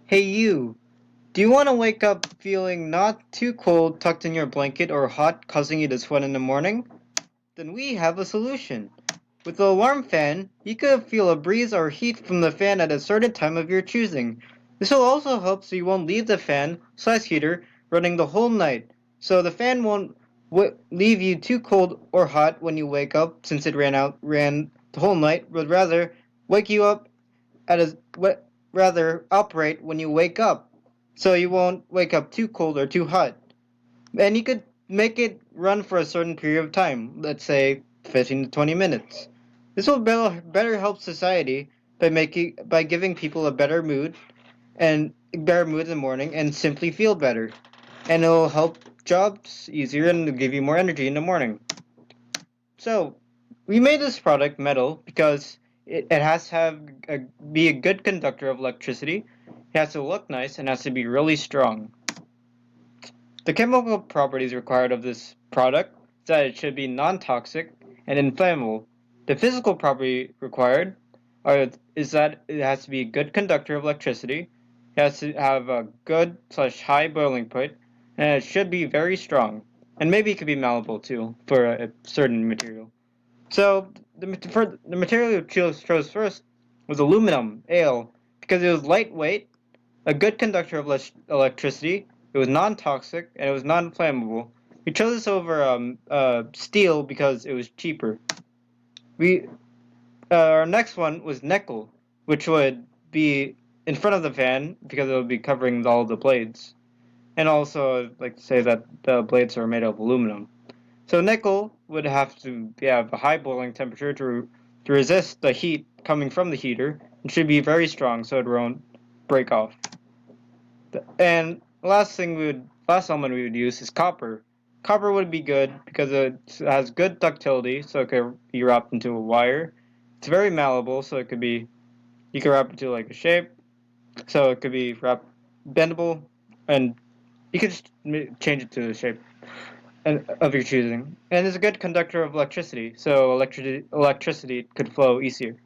Hey you, do you want to wake up feeling not too cold tucked in your blanket or hot causing you to sweat in the morning? Then we have a solution. With the alarm fan, you can feel a breeze or heat from the fan at a certain time of your choosing. This will also help so you won't leave the fan/heater running the whole night, so the fan won't leave you too cold or hot when you wake up since it ran the whole night, but rather wake you up at a rather operate when you wake up, so you won't wake up too cold or too hot. And you could make it run for a certain period of time, let's say 15 to 20 minutes. This will better help society by giving people a better mood in the morning and simply feel better. And it'll help jobs easier and give you more energy in the morning. So, we made this product metal because it has to be a good conductor of electricity. It has to look nice and has to be really strong. The chemical properties required of this product is that it should be non-toxic and inflammable. The physical property required is that it has to be a good conductor of electricity. It has to have a good/high boiling point, and it should be very strong. And maybe it could be malleable too for a certain material. So the material we chose first was aluminum ale because it was lightweight, a good conductor of electricity. It was non-toxic and it was non-flammable. We chose this over steel because it was cheaper. We Our next one was nickel, which would be in front of the fan because it would be covering all the blades. And also, I'd like to say that the blades are made of aluminum. So nickel would have to have a high boiling temperature to resist the heat coming from the heater and should be very strong so it won't break off. And last element we would use is copper. Copper would be good because it has good ductility, so it could be wrapped into a wire. It's very malleable, so you can wrap it to like a shape, so it could be wrapped bendable, and you could just change it to the shape of your choosing. And it's a good conductor of electricity, so electricity could flow easier.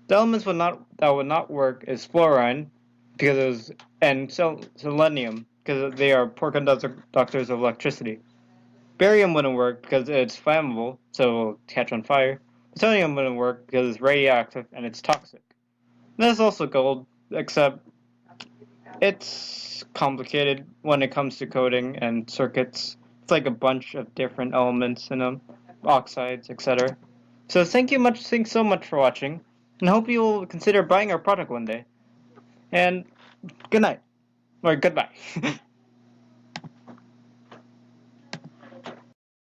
The elements would not work is fluorine because it was and selenium because they are poor conductors of electricity. Barium wouldn't work because it's flammable, so it will catch on fire. Plutonium wouldn't work because it's radioactive and it's toxic. And there's also gold, except it's complicated when it comes to coding and circuits. It's like a bunch of different elements in them, oxides, etc. So thanks so much for watching, and hope you will consider buying our product one day. And good night, or goodbye.